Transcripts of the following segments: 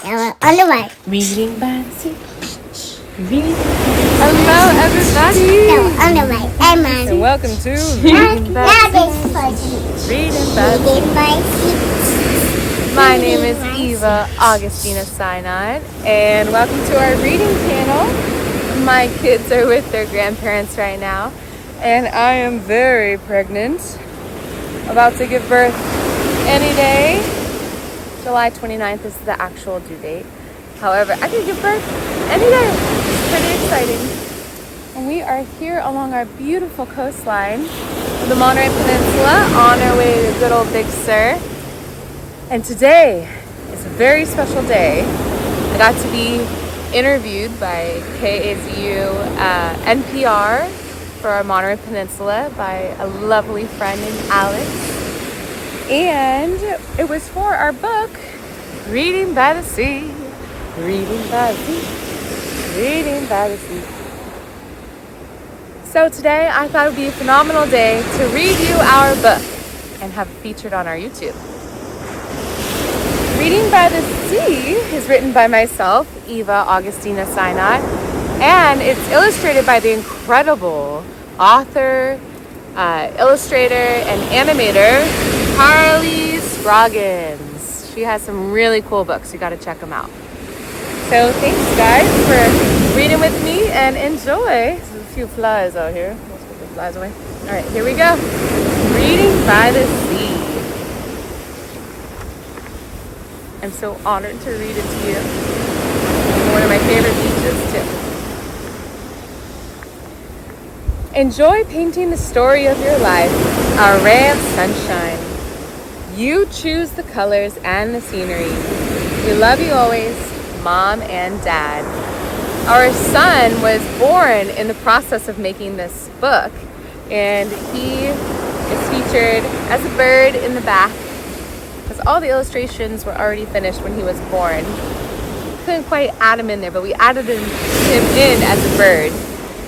On the way. Reading by the sea. Reading. Hello, everybody. On the way. And welcome to Reading by the Sea. Reading by the Sea. My name is Eva Augustina Sinotte, and welcome to our reading channel. My kids are with their grandparents right now, and I am very pregnant. About to give birth any day. July 29th is the actual due date. However, I can give birth any day. It's pretty exciting. And we are here along our beautiful coastline of the Monterey Peninsula on our way to good old Big Sur. And today is a very special day. I got to be interviewed by KAZU NPR for our Monterey Peninsula by a lovely friend named Alex. And it was for our book, Reading by the Sea. Reading by the Sea. Reading by the Sea. So today I thought it would be a phenomenal day to read you our book and have it featured on our YouTube. Reading by the Sea is written by myself, Eva Augustina Sinotte, and it's illustrated by the incredible author, illustrator, and animator, Harley Scroggins. She has some really cool books. You got to check them out. So thanks, guys, for reading with me and enjoy. There's a few flies out here. Let's put the flies away. All right, here we go. Reading by the Sea. I'm so honored to read it to you. One of my favorite beaches, too. Enjoy painting the story of your life, a ray of sunshine. You choose the colors and the scenery. We love you always, Mom and Dad. Our son was born in the process of making this book, and he is featured as a bird in the back, because all the illustrations were already finished when he was born. Couldn't quite add him in there, but we added him in as a bird.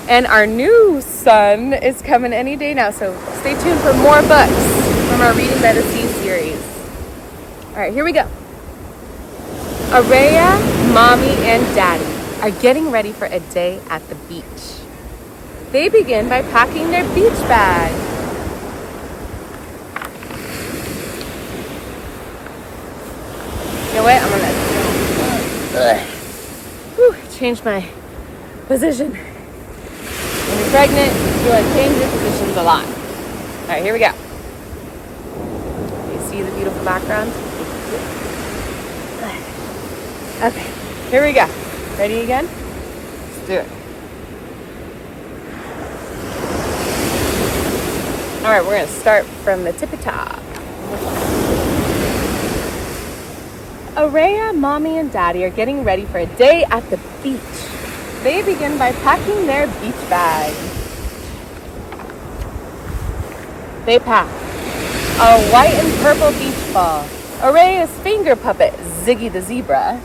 And our new son is coming any day now, so stay tuned for more books from our Reading by the Sea series. All right, here we go. Araya, Mommy, and Daddy are getting ready for a day at the beach. They begin by packing their beach bag. You know what? I'm gonna change my position. When you're pregnant, you want to change your positions a lot. All right, here we go. You see the beautiful background? Okay, here we go. Ready again? Let's do it. All right, we're going to start from the tippy top. Araya, Mommy, and Daddy are getting ready for a day at the beach. They begin by packing their beach bag. They pack a white and purple beach ball, Araya's finger puppet, Ziggy the zebra,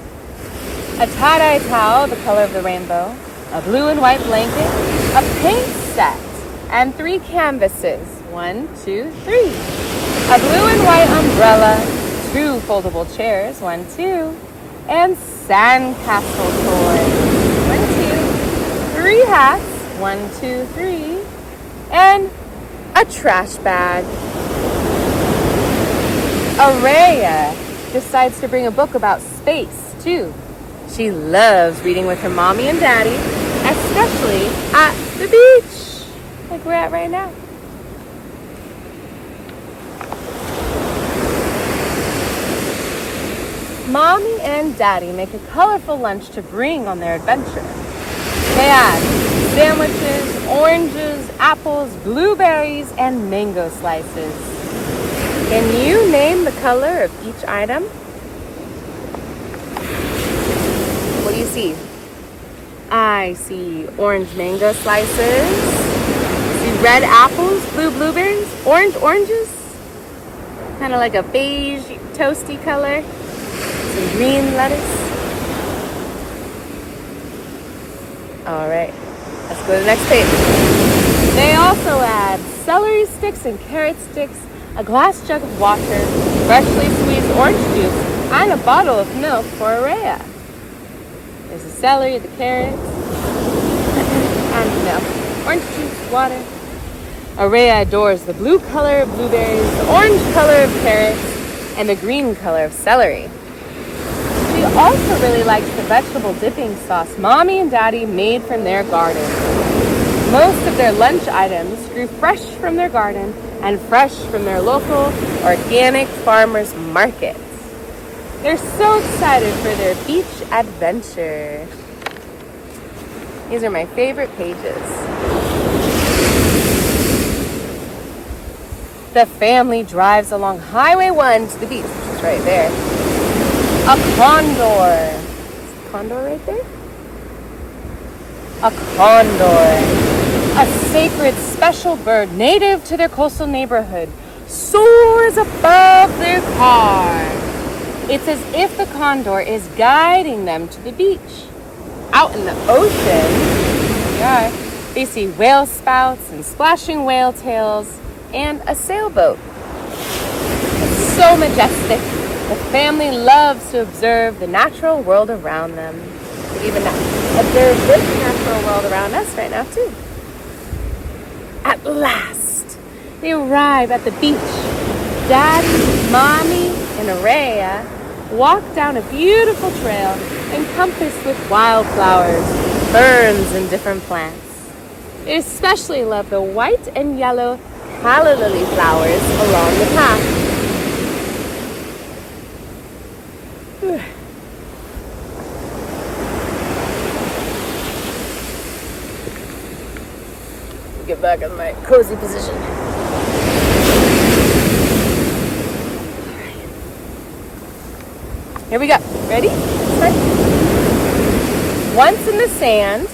a tie-dye towel, the color of the rainbow, a blue and white blanket, a paint set, and 3 canvases. 1, 2, 3. A blue and white umbrella, 2 foldable chairs, 1, 2, and sandcastle toys. 1, 2, 3 hats, 1, 2, 3, and a trash bag. Araya decides to bring a book about space, too. She loves reading with her mommy and daddy, especially at the beach, like we're at right now. Mommy and Daddy make a colorful lunch to bring on their adventure. They add sandwiches, oranges, apples, blueberries, and mango slices. Can you name the color of each item? What do you see? I see orange mango slices. I see red apples, blue blueberries, orange oranges. Kind of like a beige, toasty color. Some green lettuce. All right, let's go to the next page. They also add celery sticks and carrot sticks, a glass jug of water, freshly squeezed orange juice, and a bottle of milk for Araya. There's the celery, the carrots, and milk, orange juice, water. Araya adores the blue color of blueberries, the orange color of carrots, and the green color of celery. She also really likes the vegetable dipping sauce Mommy and Daddy made from their garden. Most of their lunch items grew fresh from their garden and fresh from their local organic farmers markets. They're so excited for their beach adventure. These are my favorite pages. The family drives along Highway 1 to the beach, which is right there. A condor. Is the condor right there? A condor. A sacred special bird native to their coastal neighborhood soars above their car. It's as if the condor is guiding them to the beach. Out in the ocean, they see whale spouts and splashing whale tails and a sailboat. It's so majestic. The family loves to observe the natural world around them. We even observe this natural world around us right now too. At last, they arrive at the beach. Daddy, Mommy, and Araya walk down a beautiful trail encompassed with wildflowers, ferns, and different plants. They especially love the white and yellow calla lily flowers along the path. Get back in my cozy position. Here we go. Ready? Once in the sand.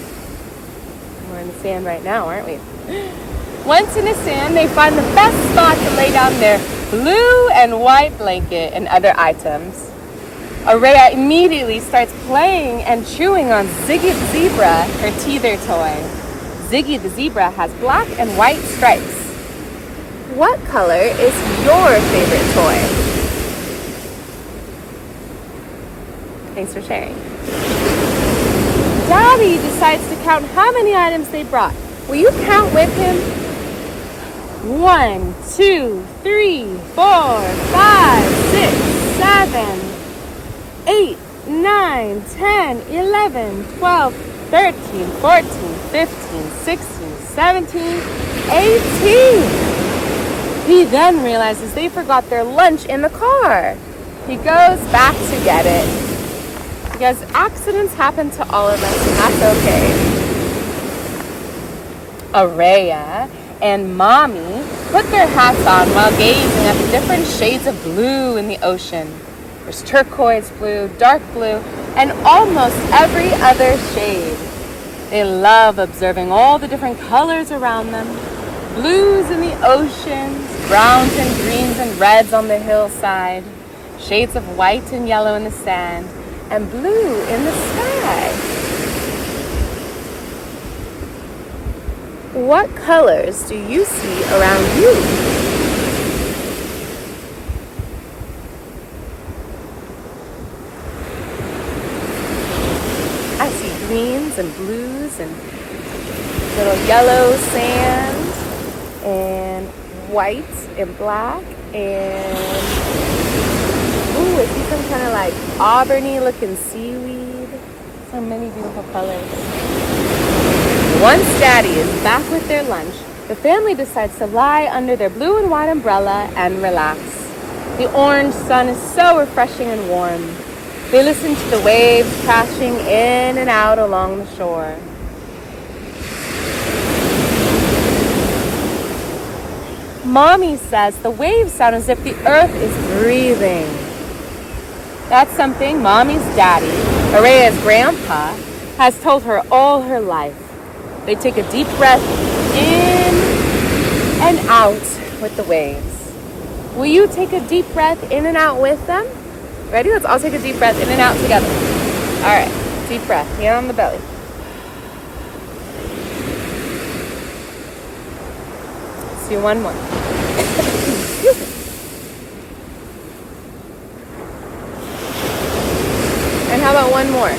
We're in the sand right now, aren't we? Once in the sand, they find the best spot to lay down their blue and white blanket and other items. Araya immediately starts playing and chewing on Ziggy the Zebra, her teether toy. Ziggy the Zebra has black and white stripes. What color is your favorite toy? Thanks for sharing. Daddy decides to count how many items they brought. Will you count with him? 1, 2, 3, 4, 5, 6, 7, 8, 9, 10, 11, 12, 13, 14, 15, 16, 17, 18. He then realizes they forgot their lunch in the car. He goes back to get it. Because accidents happen to all of us, and that's okay. Araya and Mommy put their hats on while gazing at the different shades of blue in the ocean. There's turquoise blue, dark blue, and almost every other shade. They love observing all the different colors around them. Blues in the oceans, browns and greens and reds on the hillside, shades of white and yellow in the sand, and blue in the sky. What colors do you see around you? I see greens and blues and little yellow sand and white and black and I see some kind of like auburny looking seaweed. So many beautiful colors. Once Daddy is back with their lunch, the family decides to lie under their blue and white umbrella and relax. The orange sun is so refreshing and warm. They listen to the waves crashing in and out along the shore. Mommy says the waves sound as if the earth is breathing. That's something Mommy's daddy, Araya's grandpa, has told her all her life. They take a deep breath in and out with the waves. Will you take a deep breath in and out with them? Ready? Let's all take a deep breath in and out together. All right, deep breath, hand on the belly. Let's do one more. one more.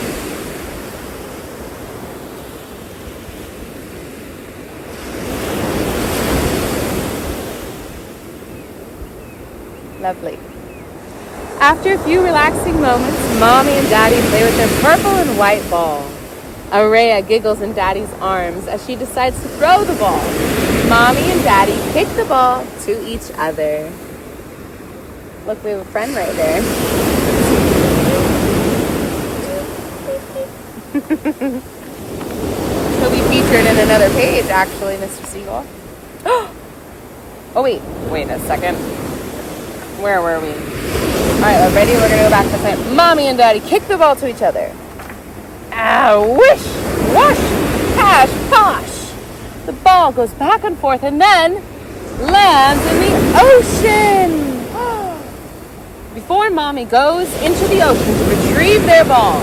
Lovely. After a few relaxing moments, Mommy and Daddy play with their purple and white ball. Araya giggles in Daddy's arms as she decides to throw the ball. Mommy and Daddy kick the ball to each other. Look, we have a friend right there. He'll be featured in another page, actually, Mr. Seagull. Oh, wait a second. Where were we? All right, ready? We're going to go back to the Mommy and Daddy kick the ball to each other. Wish, wash, cash, posh. The ball goes back and forth and then lands in the ocean. Before Mommy goes into the ocean to retrieve their ball,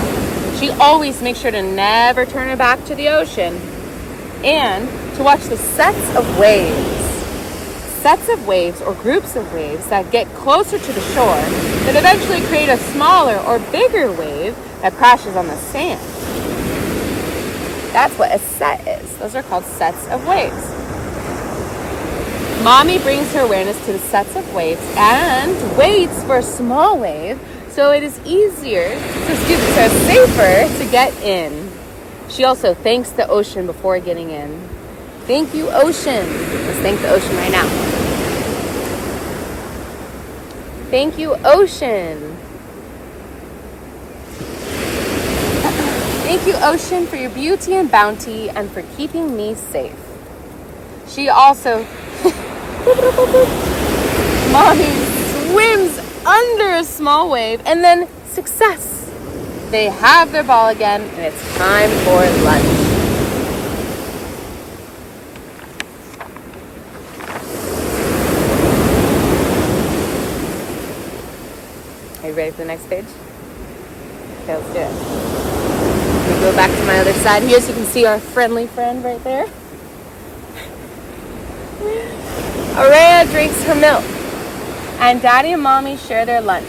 she always makes sure to never turn her back to the ocean and to watch the sets of waves. Sets of waves or groups of waves that get closer to the shore that eventually create a smaller or bigger wave that crashes on the sand. That's what a set is. Those are called sets of waves. Mommy brings her awareness to the sets of waves and waits for a small wave so it is easier, so safer to get in. She also thanks the ocean before getting in. Thank you, ocean. Let's thank the ocean right now. Thank you, ocean. Thank you, ocean, for your beauty and bounty and for keeping me safe. She also... Mommy swims under a small wave and then success. They have their ball again and it's time for lunch. Are you ready for the next page? Okay, let's do it. Let me go back to my other side here so you can see our friendly friend right there. Araya drinks her milk, and Daddy and Mommy share their lunch.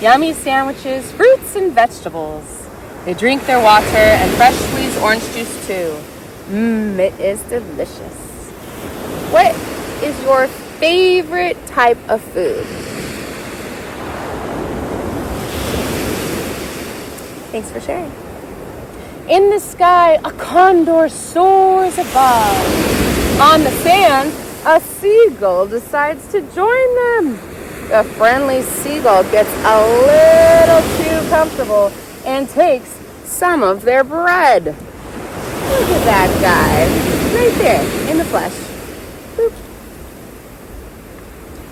Yummy sandwiches, fruits, and vegetables. They drink their water and fresh squeezed orange juice too. It is delicious. What is your favorite type of food? Thanks for sharing. In the sky, a condor soars above. On the sand, a seagull decides to join them. The friendly seagull gets a little too comfortable and takes some of their bread. Look at that guy, right there, in the flesh. Boop.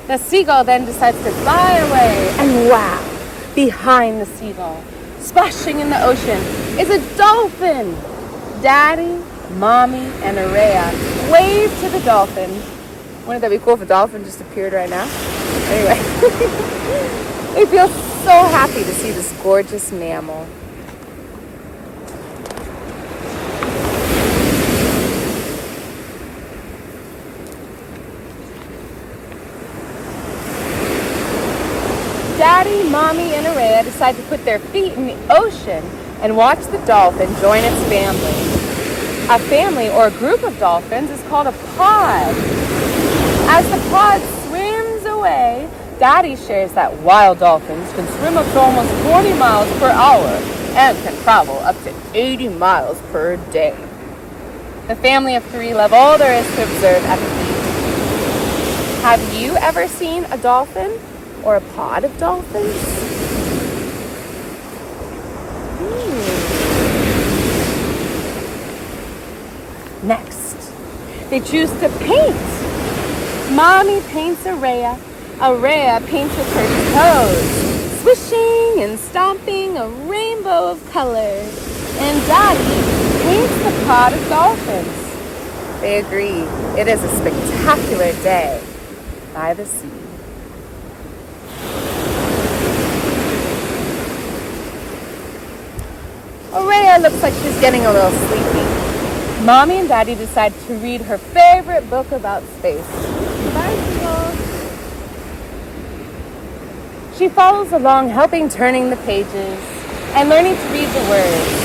The seagull then decides to fly away, and wow, behind the seagull, splashing in the ocean, is a dolphin. Daddy, Mommy, and Araya wave to the dolphin. Wouldn't that be cool if a dolphin just appeared right now? Anyway, they feel so happy to see this gorgeous mammal. Daddy, Mommy, and Araya decide to put their feet in the ocean and watch the dolphin join its family. A family or a group of dolphins is called a pod. As the pod swims away, Daddy shares that wild dolphins can swim up to almost 40 miles per hour and can travel up to 80 miles per day. The family of 3 love all there is to observe at the beach. Have you ever seen a dolphin or a pod of dolphins? Next, they choose to paint. Mommy paints Araya. Araya paints with her toes, swishing and stomping a rainbow of colors. And Daddy paints the pod of dolphins. They agree. It is a spectacular day by the sea. Araya looks like she's getting a little sleepy. Mommy and Daddy decide to read her favorite book about space. Bicycle. She follows along, helping turning the pages. and learning to read the words.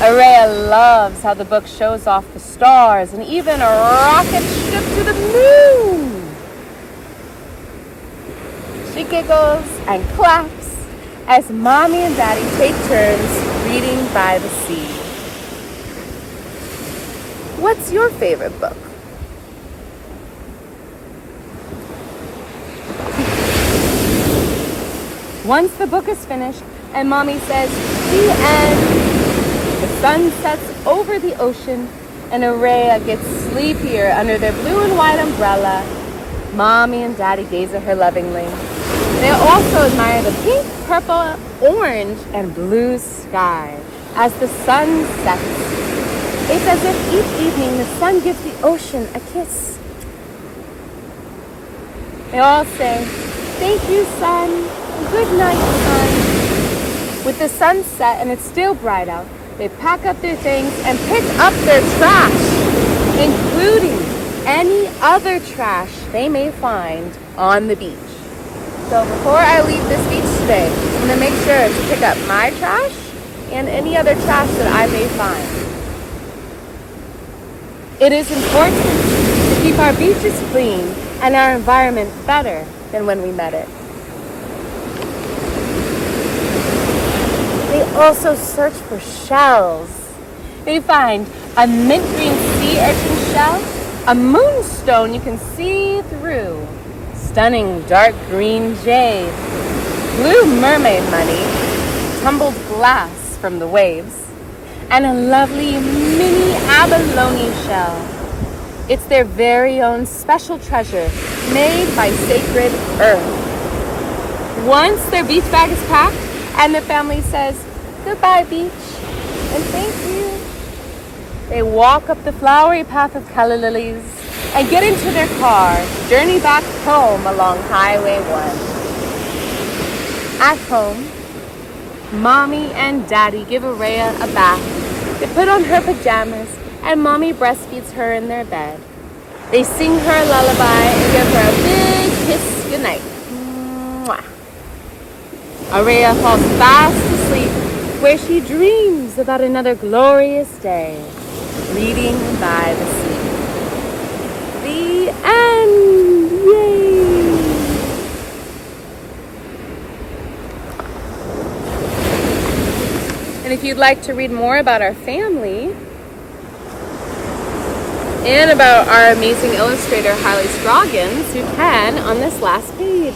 Araya loves how the book shows off the stars and even a rocket ship to the moon. She giggles and claps as Mommy and Daddy take turns reading by the sea. What's your favorite book? Once the book is finished and Mommy says, "The end," the sun sets over the ocean and Araya gets sleepier under their blue and white umbrella. Mommy and Daddy gaze at her lovingly. They also admire the pink, purple, orange, and blue sky as the sun sets. It's as if each evening the sun gives the ocean a kiss. They all say, "Thank you, sun. Good night, sun." With the sun set and it's still bright out, they pack up their things and pick up their trash, including any other trash they may find on the beach. So before I leave this beach today, I'm going to make sure to pick up my trash and any other trash that I may find. It is important to keep our beaches clean and our environment better than when we met it. They also search for shells. They find a mint green sea urchin shell, a moonstone you can see through, stunning dark green jade, blue mermaid money, tumbled glass from the waves, and a lovely mini abalone shell. It's their very own special treasure made by Sacred Earth. Once their beach bag is packed and the family says, "Goodbye, beach, and thank you," they walk up the flowery path of calla lilies and get into their car, journey back home along Highway 1. At home, Mommy and Daddy give Araya a bath. They put on her pajamas and Mommy breastfeeds her in their bed. They sing her a lullaby and give her a big kiss goodnight. Mwah. Araya falls fast asleep where she dreams about another glorious day, reading by the sea. The end! Yay! And if you'd like to read more about our family and about our amazing illustrator, Harley Scroggins, you can on this last page.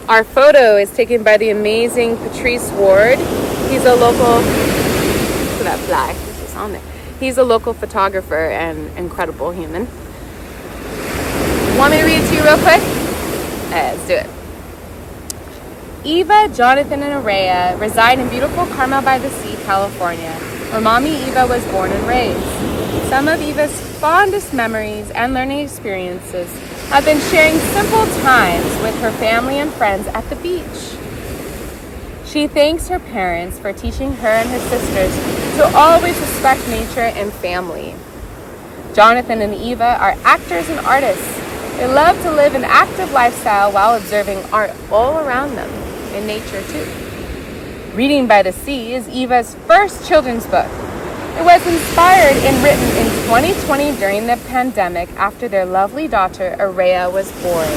Our photo is taken by the amazing Patrice Ward. He's a local, look at that flag, it's just on there. He's a local photographer and incredible human. Want me to read it to you real quick? Let's do it. Eva, Jonathan, and Araya reside in beautiful Carmel by the Sea, California, where Mommy Eva was born and raised. Some of Eva's fondest memories and learning experiences have been sharing simple times with her family and friends at the beach. She thanks her parents for teaching her and her sisters to always respect nature and family. Jonathan and Eva are actors and artists. They love to live an active lifestyle while observing art all around them, in nature too. Reading by the Sea is Eva's first children's book. It was inspired and written in 2020 during the pandemic after their lovely daughter, Araya, was born.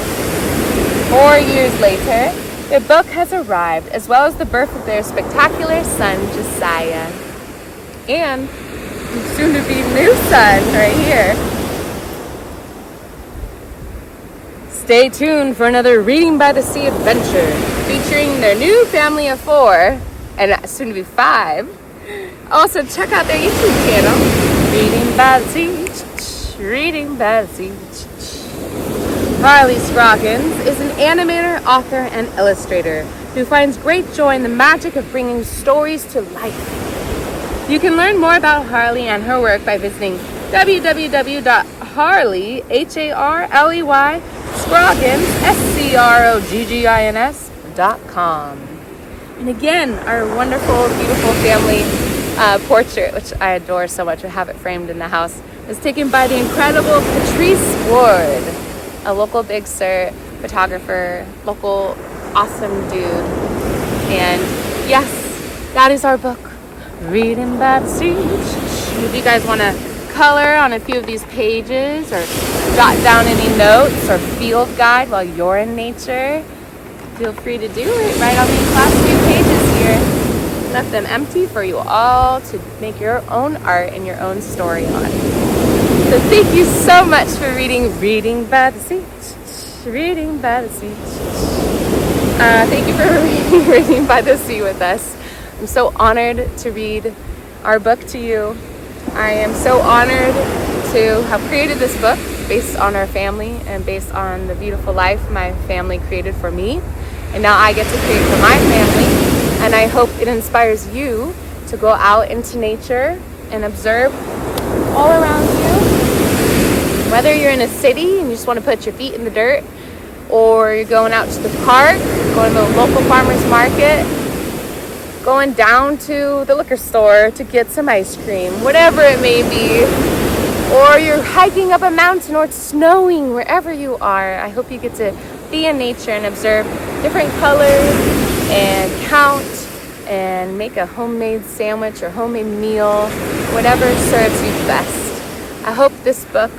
4 years later, the book has arrived, as well as the birth of their spectacular son, Jasiah. And soon-to-be new son right here. Stay tuned for another Reading by the Sea adventure, featuring their new family of 4, and soon-to-be 5. Also, check out their YouTube channel, Reading by the Sea, Reading by the Sea. Harley Scroggins is an animator, author, and illustrator who finds great joy in the magic of bringing stories to life. You can learn more about Harley and her work by visiting www.harley, Harley, Scroggins, Scroggins.com. And again, our wonderful, beautiful family portrait, which I adore so much, I have it framed in the house, is taken by the incredible Patrice Ward. a local Big Sur photographer, local awesome dude. And yes, that is our book, Reading by the Sea. If you guys want to color on a few of these pages or jot down any notes or field guide while you're in nature, feel free to do it right on these last few pages here. Left them empty for you all to make your own art and your own story on. So thank you so much for reading by the Sea. Reading by the Sea. Thank you for reading by the sea with us. I'm so honored to read our book to you. I am so honored to have created this book based on our family and based on the beautiful life my family created for me. And now I get to create for my family. And I hope it inspires you to go out into nature and observe all around you. Whether you're in a city and you just want to put your feet in the dirt, or you're going out to the park, going to the local farmer's market, going down to the liquor store to get some ice cream, whatever it may be, or you're hiking up a mountain or it's snowing, wherever you are, I hope you get to be in nature and observe different colors and count and make a homemade sandwich or homemade meal, whatever serves you best. I hope this book,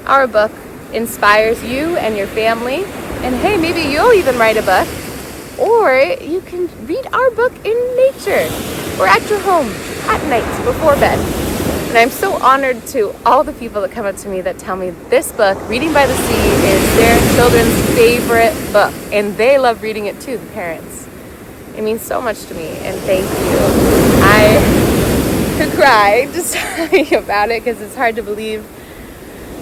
our book, inspires you and your family. And hey, maybe you'll even write a book, or you can read our book in nature or at your home at night before bed. And I'm so honored to all the people that come up to me that tell me this book, Reading by the Sea, is their children's favorite book, and they love reading it too, the parents. It means so much to me, and thank you. I could cry just talking about it because it's hard to believe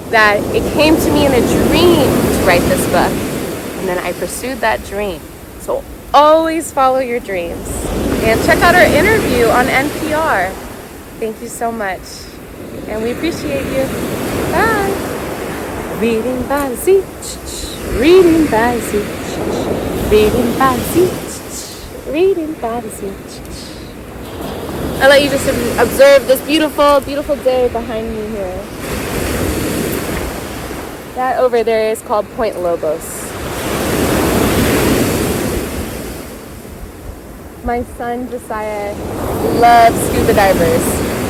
that it came to me in a dream to write this book, and then I pursued that dream. So always follow your dreams, and check out our interview on NPR. Thank you so much, and we appreciate you. Bye. Reading by the sea, reading by the sea, reading by the sea, reading by the sea. I'll let you just observe this beautiful, beautiful day behind me here. That over there is called Point Lobos. My son Jasiah loves scuba divers,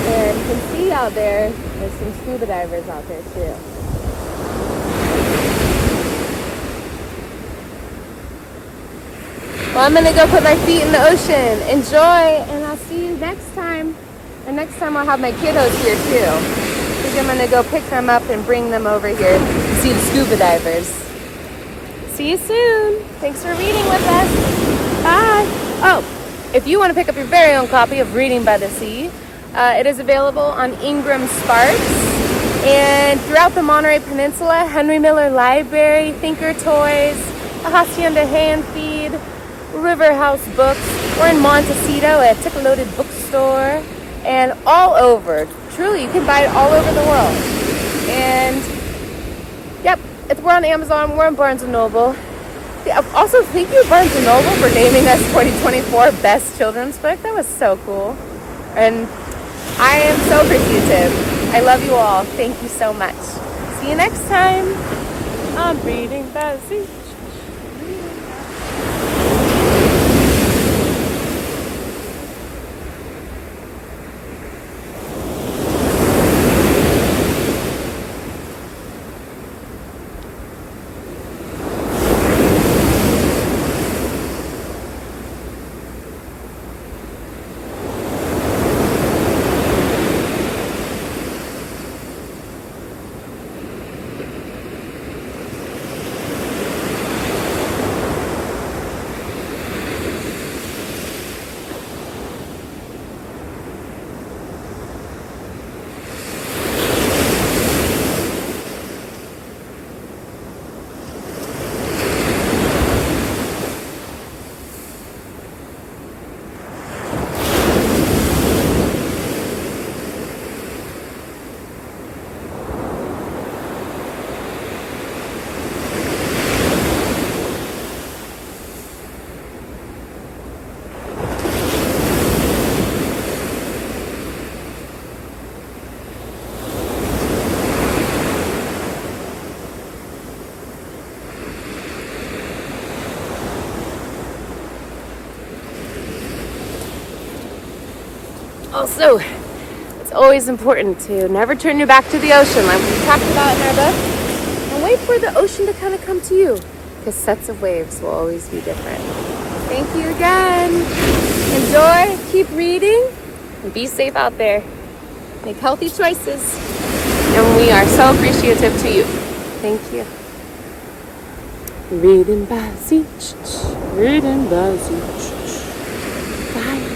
and you can see out there's some scuba divers out there too. Well, I'm gonna go put my feet in the ocean. Enjoy, and I'll see you next time. And next time I'll have my kiddos here too. I think I'm gonna go pick them up and bring them over here to see the scuba divers. See you soon. Thanks for reading with us. Bye. Oh, if you want to pick up your very own copy of Reading by the Sea, it is available on Ingram Sparks and throughout the Monterey Peninsula, Henry Miller Library, Thinker Toys, the Hacienda Hand Feed, River House Books. We're in Montecito at Ticket Loaded Bookstore, and all over. Truly, you can buy it all over the world. And yep, we're on Amazon, we're on Barnes & Noble. Also, thank you, Barnes & Noble, for naming us 2024 Best Children's Book. That was so cool. And I am so appreciative. I love you all. Thank you so much. See you next time on Reading by the Sea. Also, it's always important to never turn your back to the ocean like we talked about in our book, and wait for the ocean to kind of come to you, because sets of waves will always be different. Thank you again. Enjoy, keep reading, and be safe out there. Make healthy choices. And we are so appreciative to you. Thank you. Reading Basie. Reading Basie. Bye.